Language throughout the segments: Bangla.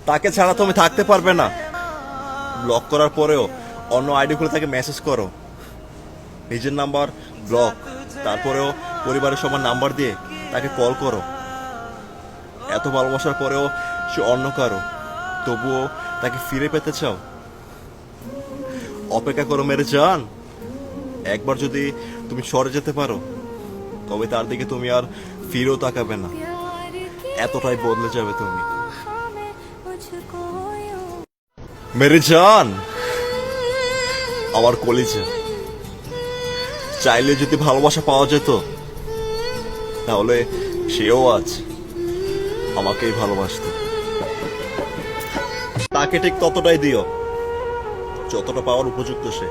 তাকে ছাড়া তুমি থাকতে পারবে না। ব্লক করার পরেও অন্য আইডি খুলে তাকে মেসেজ করো, নিজের নাম্বার ব্লক, তারপরেও পরিবারের সবার নাম্বার দিয়ে তাকে কল করো। এত ভালোবাসার পরেও সে অন্য কারো, তবুও তাকে ফিরে পেতে চাও। অপেক্ষা করো মেরে জান, একবার যদি তুমি সরে যেতে পারো তবে তার দিকে তুমি আর ফিরেও তাকাবে না, এতটাই বদলে যাবে তুমি। মেরে জান, আমার কলিজা, চাইলে যদি ভালোবাসা পাওয়া যেত তাহলে সেও আজ আমাকেই ভালোবাসতো। তাকে ঠিক ততটাই দিও যতটা পাওয়ার উপযুক্ত সে।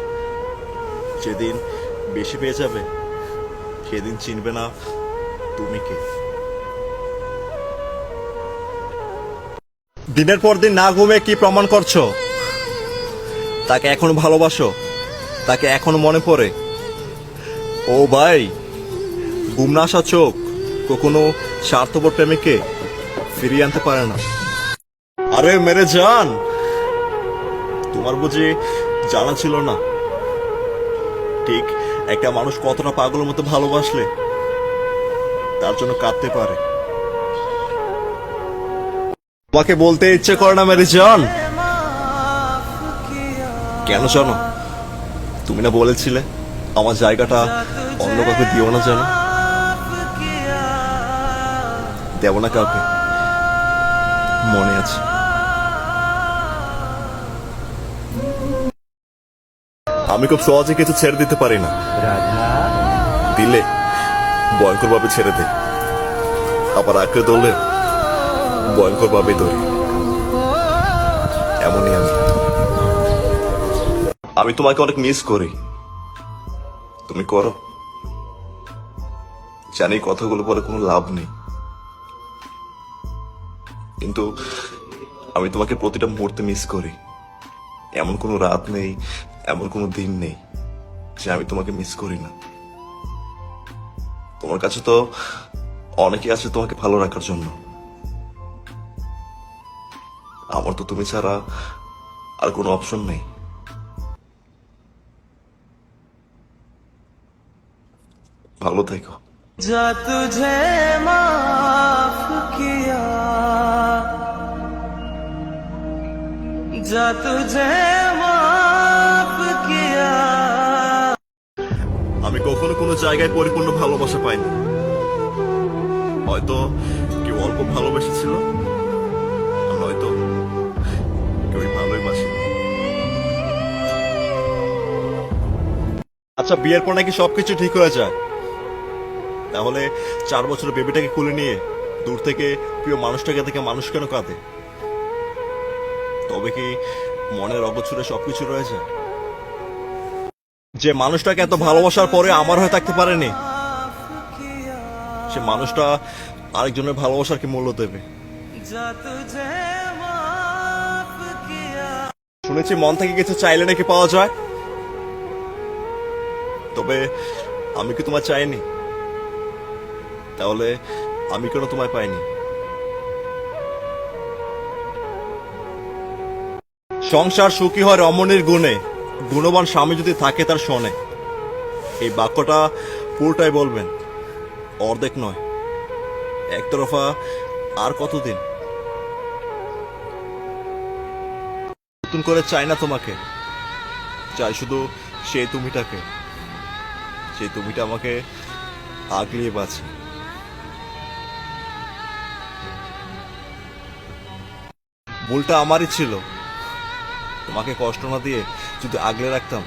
যেদিন বেশি পেয়ে যাবে সেদিন চিনবে না তুমি কে। দিনের পর দিন না ঘুমিয়ে কি প্রমাণ করছো? তাকে এখনো ভালোবাসো? তাকে এখনো মনে পড়ে? ও ভাই, ঘুম না আসা চোখ কখনো স্বার্থপর প্রেমিককে ফিরিয়ে আনতে পারে না। আরে মেরে জান, তোমার বুঝি জানা ছিল না ঠিক একটা মানুষ কতটা পাগলের মতো ভালোবাসলে তার জন্য কাঁদতে পারে? তোমাকে বলতে ইচ্ছে করে না মেরে জান? কেন জানো? তুমি না বলেছিলে আমার জায়গাটা অন্য কাউকে দিও না, জানো? দেব না কাউকে, মনে আছে। আমি খুব সহজে কিছু ছেড়ে দিতে পারি না, দিলে ভয়ঙ্কর ভাবে ছেড়ে দে, আবার আঁকড়ে ধরলে ভয়ঙ্কর ভাবে ধরি। এমনই আমি। আমি তোমাকে অনেক মিস করি, তুমি করো। জানি কথাগুলো বলে কোনো লাভ নেই, কিন্তু আমি তোমাকে প্রতিটা মুহূর্তে মিস করি। এমন কোনো রাত নেই, এমন কোনো দিন নেই যে আমি তোমাকে মিস করি না। তোমার কাছে তো অনেকেই আছে তোমাকে ভালো রাখার জন্য, আমার তো তুমি ছাড়া আর কোনো অপশন নেই। ভালো থেকো। जा तुझे माफ किया, जा तुझे माफ किया। আমি কখনো কোনো জায়গায় পরিপূর্ণ ভালোবাসা পাইনি। হয়তো কেউ অল্প ভালোবেসেছিল, আর নয়তো কেউ ভালোই বাসেনি। আচ্ছা, বিয়ের পর নাকি সবকিছু ঠিক হয়ে যায়, তাহলে 4 বছরের বেবিটাকে কুলে নিয়ে দূর থেকে প্রিয় মানুষটাকে দেখে মানুষ কেন কাঁদে? তবে কি মনের অগোছরে সবকিছু রয়ে যায়? যে মানুষটাকে এত ভালোবাসার পরে আমার হয়ে থাকতে পারেনি, সে মানুষটা আরেকজনের ভালোবাসার কি মূল্য দেবে? जा तुझे माफ किया। শুনেছি মন থেকে কিছু চাইলে নাকি পাওয়া যায়, তবে আমি কি তোমায় চাইনি? তাহলে আমি কেন তোমায় পাইনি? সংসার সুখী হয় রমণীর গুণে, গুণবান স্বামী যদি থাকে তার শোনে। এই বাক্যটা পুরোটাই বলবেন, অর্ধেক নয়। একতরফা আর কতদিন? নতুন করে চাই না তোমাকে, চাই শুধু সেই তুমিটাকে, সেই তুমিটা আমাকে আগলিয়ে বাঁচে। ভুলটা আমারই ছিল, তোমাকে কষ্ট না দিয়ে যদি আগলে রাখতাম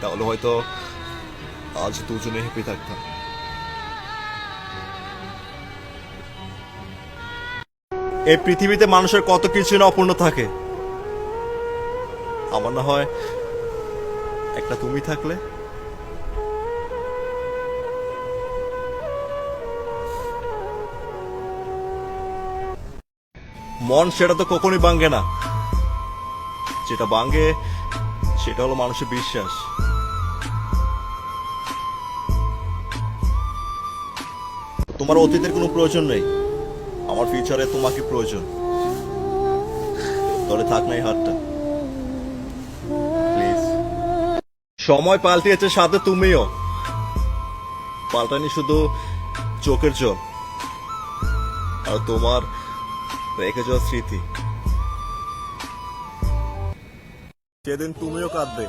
তাহলে হয়তো আজ দুজনে হ্যাপি থাকতাম। এই পৃথিবীতে মানুষের কত কিছু না অপূর্ণ থাকে, আমার না হয় একটা তুমি থাকলে। মন সেটা তো কখনোই ভাঙ্গে না, যেটা ভাঙ্গে সেটা হলো মানুষের বিশ্বাস। তোমার অতীতের কোনো প্রয়োজন নেই, আমার ফিউচারে তোমাকে প্রয়োজন। ধরে থাক না এই হাতটা প্লিজ। সময় পাল্টিয়েছে, সাথে তুমিও পাল্টানি, শুধু চোখের জল আর তোমার রেখে যাওয়া স্মৃতি। সেদিন তুমিও কাঁদবে,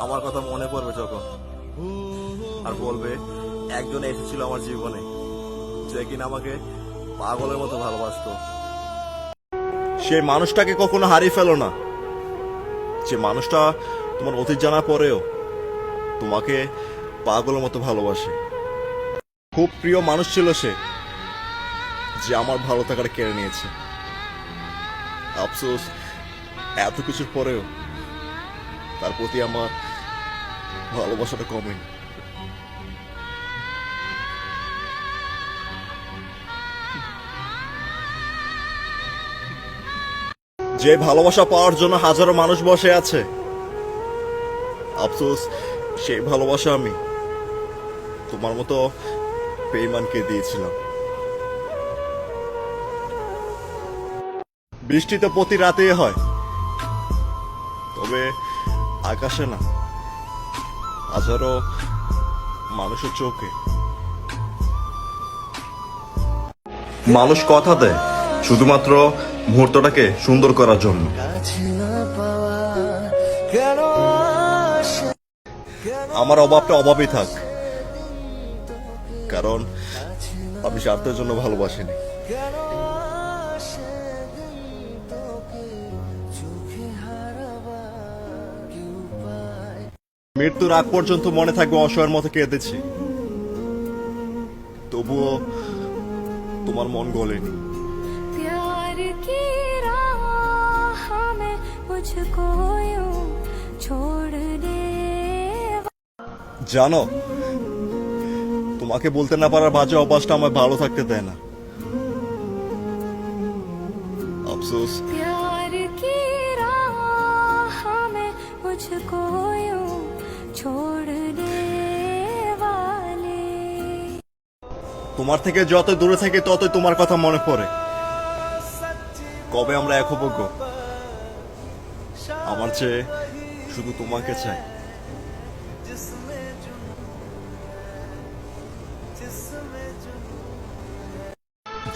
আমার কথা মনে পড়বে যখন, আর বলবে একজন এসেছিল আমার জীবনে যে কিনা আমাকে পাগলের মতো ভালোবাসতো। সেই মানুষটাকে কখনো হারিয়ে ফেলো না, যে মানুষটা তোমার অতীত জানার পরেও তোমাকে পাগলের মতো ভালোবাসে। খুব প্রিয় মানুষ ছিল সে, যে আমার ভালো থাকাটা কেড়ে নিয়েছে। আফসোস, এত কিছুর পরেও তার প্রতি আমার ভালোবাসাটা কমেনি। যে ভালোবাসা পাওয়ার জন্য হাজারো মানুষ বসে আছে, আফসোস সেই ভালোবাসা আমি তোমার মতো বেঈমানকে দিয়েছিলাম। বৃষ্টি তো প্রতি রাতেই হয়, তবে আকাশে না, হাজারো মানুষের চোখে। মানুষ কথা দেয় শুধুমাত্র মুহূর্তটাকে সুন্দর করার জন্য। আমার অভাবটা অভাবই থাক, কারণ আমি স্বার্থের জন্য ভালোবাসিনি। মৃত্যুর আগ পর্যন্ত মনে থাকবে অসহায়ের মতো কেঁদেছি, তবুও তোমার মন গলেনি। प्यार की राह में मुझको यूं छोड़ दे। জানো, তোমাকে বলতে না পারার বাজে অভ্যাসটা আমায় ভালো থাকতে দেয় না। আফসোস, प्यार की राह में मुझको यूं छोड़ दे वाले। তোমার থেকে যত দূরে থেকে ততই তোমার কথা মনে পড়ে। কবে আমরা এক হবো গো? আমার চেয়ে শুধু তোমাকে চাই।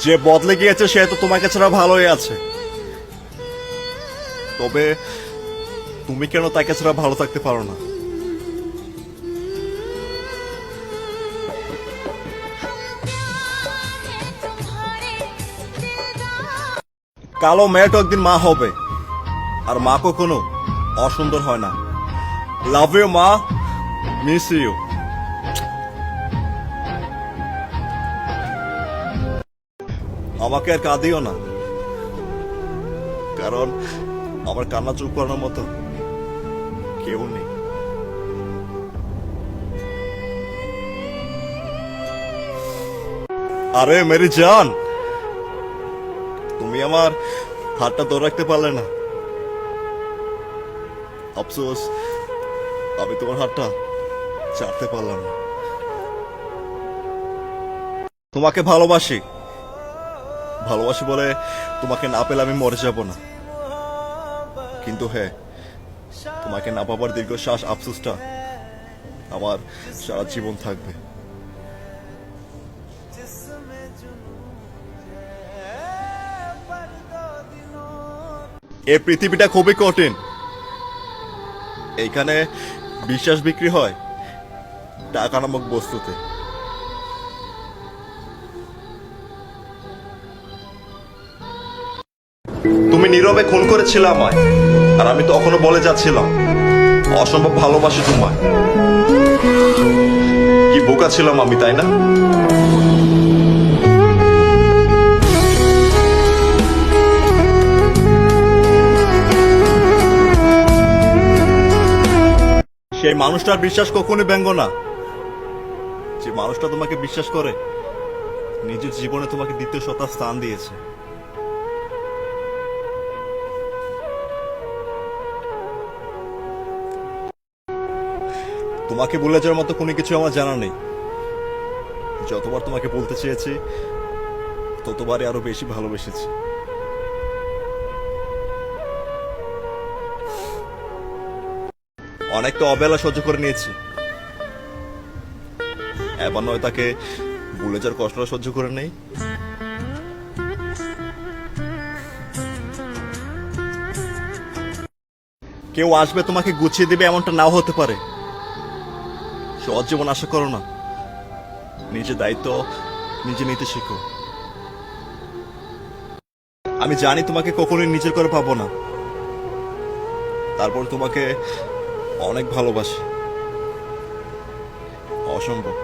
যে বদলে গিয়েছে সে তো তোমাকে ছাড়া ভালোই আছে, তবে তুমি কেন তাকে ছাড়া ভালো থাকতে পারো না? কালো মেয়েটা একদিন মা হবে, আর মা কখনো অসুন্দর হয় না। লাভ ইউ মা, মিস ইউ। আমাকে আর কাঁদিও না, কারণ আমার কান্না চুপ করানোর মতো কেউ নেই। আরে মেরি জান, তুমি আমার হাতটা ধরে রাখতে পারলে না। আফসোস, আমি তোমার হাতটা ছাড়তে পারলাম না। তোমাকে ভালোবাসি, ভালোবাসি বলে তোমাকে না পেলে আমি মরে যাব না, কিন্তু হ্যাঁ, তোমাকে না পাবার দীর্ঘশ্বাস আফসোসটা আমার সারা জীবন থাকবে। এই পৃথিবীটা খুবই কঠিন, এইখানে বিশ্বাস বিক্রি হয় টাকা নামক বস্তুতে। তুমি নীরবে খুন করেছিলে আমায়, আর আমি তখনও বলে যাচ্ছিলাম অসম্ভব ভালোবাসি তোমায়। কি বোকা ছিলাম আমি, তাই না? সেই মানুষটার বিশ্বাস কখনোই ব্যঙ্গ না, যে মানুষটা তোমাকে বিশ্বাস করে নিজের জীবনে তোমাকে দ্বিতীয় সত্তা স্থান দিয়েছে। তোমাকে ভুলে যাওয়ার মতো কোনো কিছু আমার জানা নেই। যতবার তোমাকে বলতে চেয়েছি ততবারই আরো বেশি ভালোবেসেছি। অনেক তো অবহেলা সহ্য করে নিয়েছি, এবার নয় তাকে ভুলে যাওয়ার কষ্টটা সহ্য করে নেই। কেউ আসবে তোমাকে গুছিয়ে দেবে এমনটা নাও হতে পারে। সহজ জীবন আশা করো না, নিজের দায়িত্ব নিজে নিতে শেখো। আমি জানি তোমাকে কখনোই নিজের করে পাবো না, তারপর তোমাকে অনেক ভালোবাসি, অসম্ভব।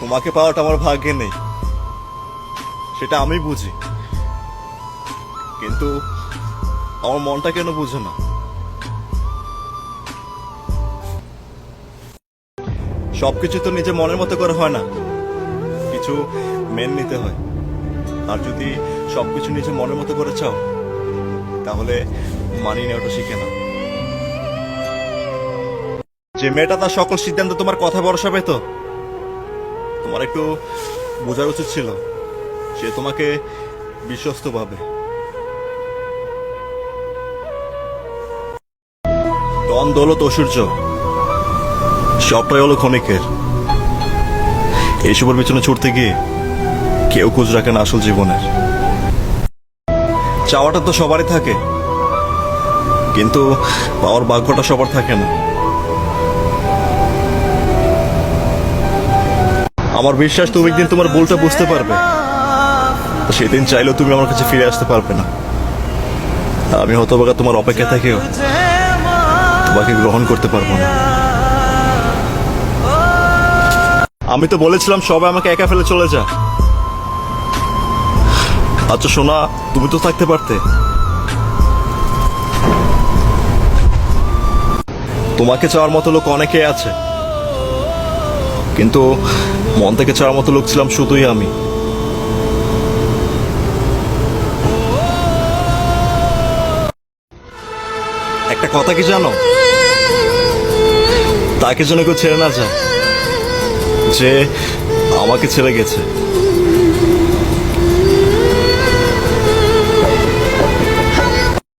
তোমাকে পাওয়াটা আমার ভাগ্যে নেই, সেটা আমি বুঝি, কিন্তু আমার মনটা কেন বুঝে না? সবকিছু তো নিজে মনের মতো করে হয় না, কিছু মেনে নিতে হয়। আর যদি সবকিছু নিজে মনের মতো করে চাও, তাহলে মানিয়ে নেওয়াটা শিখে না। যে মেয়েটা তার সকল সিদ্ধান্ত তোমার কথা ভরসা পেত, তোমার একটু বোঝার উচিত ছিল সে তোমাকে বিশ্বস্ত ভাবে। ধন দৌলত ঐশ্বর্য সবটাই হলো ক্ষণিকের। এইসবের পিছনে ছুটতে গিয়ে কেউ খোঁজ রাখে না আসল জীবনের। চাওয়াটা তো সবারই থাকে, কিন্তু পাওয়ার ভাগ্যটা সবার থাকে না। আমার বিশ্বাস তুমি একদিন তোমার ভুলটা বুঝতে পারবে, সেদিন চাইলেও তুমি আমার কাছে ফিরে আসতে পারবে না। আমি হতভাগা তোমার অপেক্ষা থেকেও তোমাকে গ্রহণ করতে পারবো না। আমি তো বলেছিলাম সবাই আমাকে একা ফেলে চলে যা। আচ্ছা সোনা, তুমি তো থাকতে পারতে। তোমাকে চাওয়ার মতো লোক অনেকেই আছে, কিন্তু মন থেকে চাওয়ার মতো লোক ছিলাম শুধুই আমি। একটা কথা কি জানো, তাকে যেন কেউ ছেড়ে না যায় যে আমাকে ছেড়ে গেছে।